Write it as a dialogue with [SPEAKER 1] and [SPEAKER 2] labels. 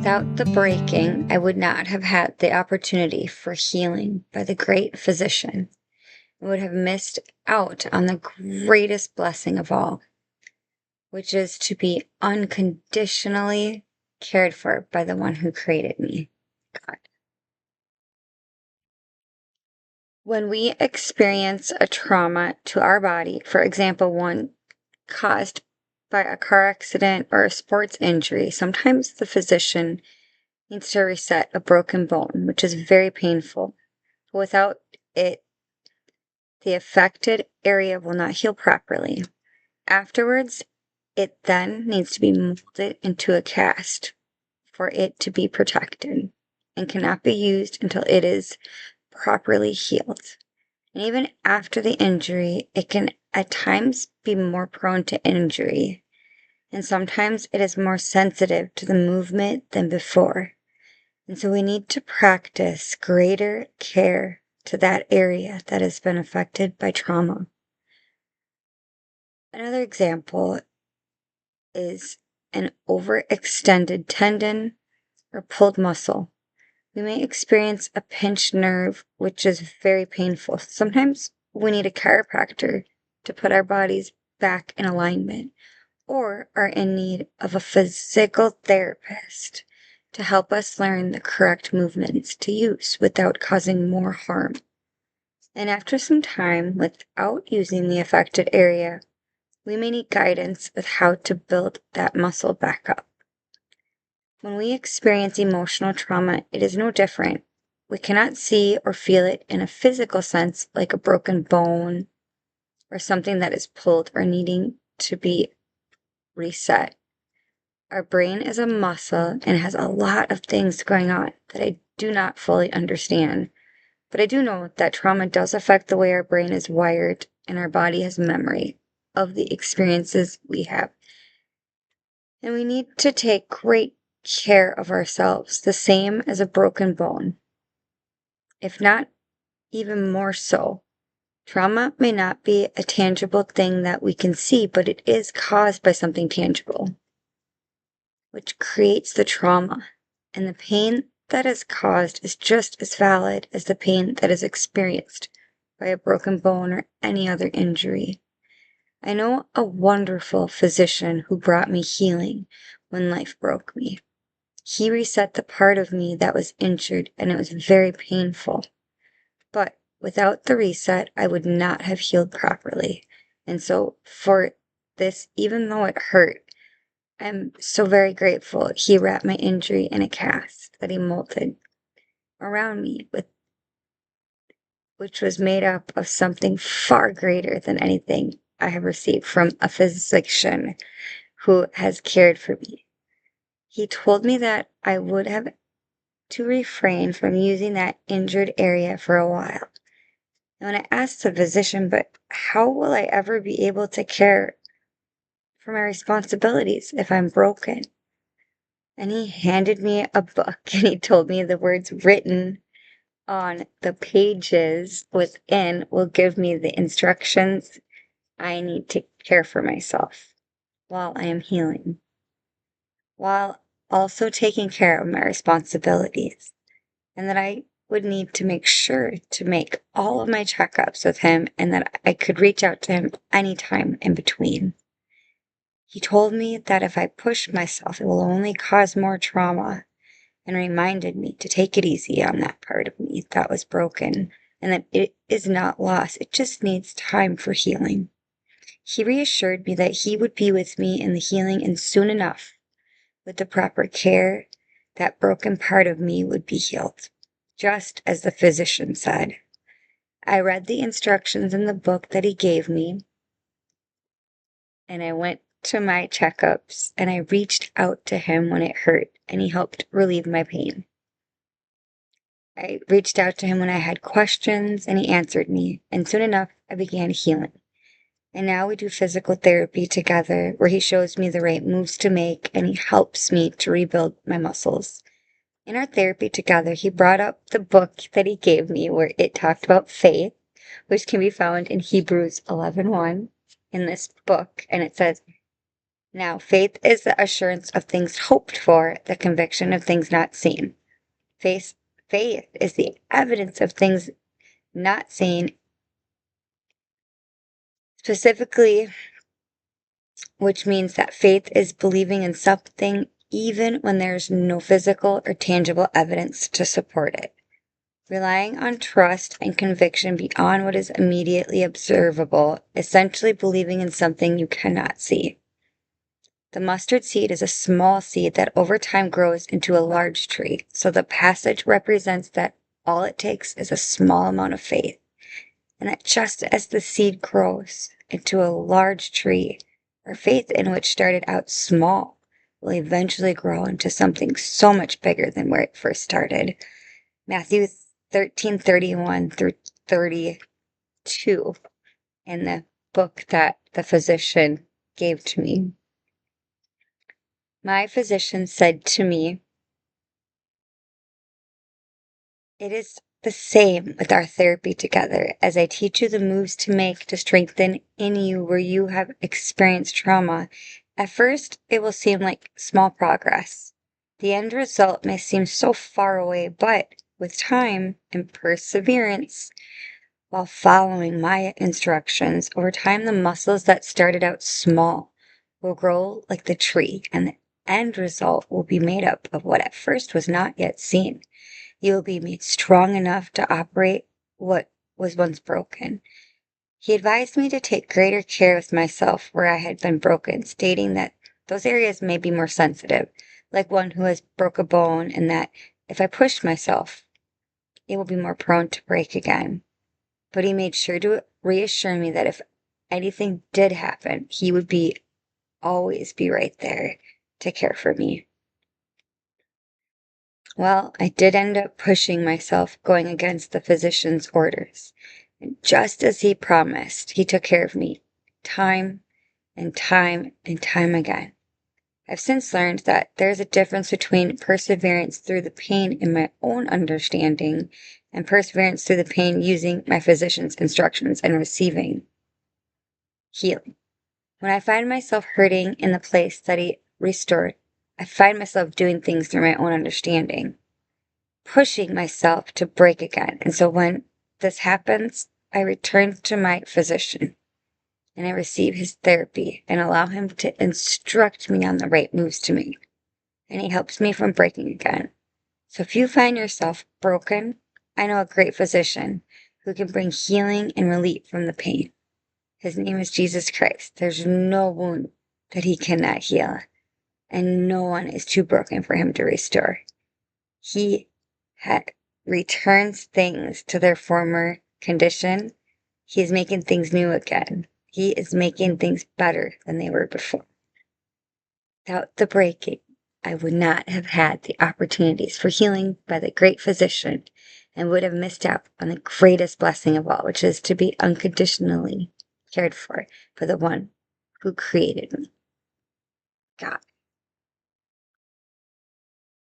[SPEAKER 1] Without the breaking, I would not have had the opportunity for healing by the great physician. I would have missed out on the greatest blessing of all, which is to be unconditionally cared for by the one who created me, God. When we experience a trauma to our body, for example, one caused by a car accident or a sports injury, sometimes the physician needs to reset a broken bone, which is very painful. Without it, the affected area will not heal properly. Afterwards, it then needs to be molded into a cast for it to be protected and cannot be used until it is properly healed. And even after the injury, it can at times be more prone to injury, and sometimes it is more sensitive to the movement than before. And so we need to practice greater care to that area that has been affected by trauma. Another example is an overextended tendon or pulled muscle. We may experience a pinched nerve, which is very painful. Sometimes we need a chiropractor to put our bodies back in alignment, or are in need of a physical therapist to help us learn the correct movements to use without causing more harm. And after some time without using the affected area, we may need guidance with how to build that muscle back up. When we experience emotional trauma, it is no different. We cannot see or feel it in a physical sense, like a broken bone or something that is pulled or needing to be reset. Our brain is a muscle and has a lot of things going on that I do not fully understand. But I do know that trauma does affect the way our brain is wired and our body has memory of the experiences we have. And we need to take great care of ourselves, the same as a broken bone, if not even more so. Trauma may not be a tangible thing that we can see, but it is caused by something tangible, which creates the trauma. And the pain that is caused is just as valid as the pain that is experienced by a broken bone or any other injury. I know a wonderful physician who brought me healing when life broke me. He reset the part of me that was injured, and it was very painful. But without the reset, I would not have healed properly. And so for this, even though it hurt, I'm so very grateful he wrapped my injury in a cast that he molded around me which was made up of something far greater than anything I have received from a physician who has cared for me. He told me that I would have to refrain from using that injured area for a while. And when I asked the physician, but how will I ever be able to care for my responsibilities if I'm broken? And he handed me a book and he told me the words written on the pages within will give me the instructions I need to care for myself while I am healing, while also taking care of my responsibilities, and that I would need to make sure to make all of my checkups with him and that I could reach out to him anytime in between. He told me that if I push myself, it will only cause more trauma, and reminded me to take it easy on that part of me that was broken, and that it is not lost. It just needs time for healing. He reassured me that he would be with me in the healing, and soon enough, with the proper care, that broken part of me would be healed, just as the physician said. I read the instructions in the book that he gave me, and I went to my checkups, and I reached out to him when it hurt, and he helped relieve my pain. I reached out to him when I had questions, and he answered me, and soon enough, I began healing. And now we do physical therapy together, where he shows me the right moves to make, and he helps me to rebuild my muscles. In our therapy together, he brought up the book that he gave me, where it talked about faith, which can be found in Hebrews 11:1 in this book, and it says, Now, faith is the assurance of things hoped for, the conviction of things not seen. Faith is the evidence of things not seen, specifically, which means that faith is believing in something even when there's no physical or tangible evidence to support it. Relying on trust and conviction beyond what is immediately observable, essentially believing in something you cannot see. The mustard seed is a small seed that over time grows into a large tree. So the passage represents that all it takes is a small amount of faith. And that just as the seed grows into a large tree, our faith in which started out small will eventually grow into something so much bigger than where it first started. Matthew 13:31 through 32 in the book that the physician gave to me. My physician said to me, "It is the same with our therapy together. As I teach you the moves to make to strengthen in you where you have experienced trauma, at first it will seem like small progress. The end result may seem so far away, but with time and perseverance, while following my instructions, over time the muscles that started out small will grow like the tree, and the end result will be made up of what at first was not yet seen. You will be made strong enough to operate what was once broken." He advised me to take greater care with myself where I had been broken, stating that those areas may be more sensitive, like one who has broke a bone, and that if I pushed myself, it will be more prone to break again. But he made sure to reassure me that if anything did happen, he would always be right there to care for me. Well, I did end up pushing myself, going against the physician's orders. And just as he promised, he took care of me time and time and time again. I've since learned that there's a difference between perseverance through the pain in my own understanding and perseverance through the pain using my physician's instructions and receiving healing. When I find myself hurting in the place that he restored, I find myself doing things through my own understanding, pushing myself to break again. And so when this happens, I return to my physician and I receive his therapy and allow him to instruct me on the right moves to make. And he helps me from breaking again. So if you find yourself broken, I know a great physician who can bring healing and relief from the pain. His name is Jesus Christ. There's no wound that he cannot heal, and no one is too broken for him to restore. He returns things to their former condition. He is making things new again. He is making things better than they were before. Without the breaking, I would not have had the opportunities for healing by the great physician and would have missed out on the greatest blessing of all, which is to be unconditionally cared for by the one who created me, God.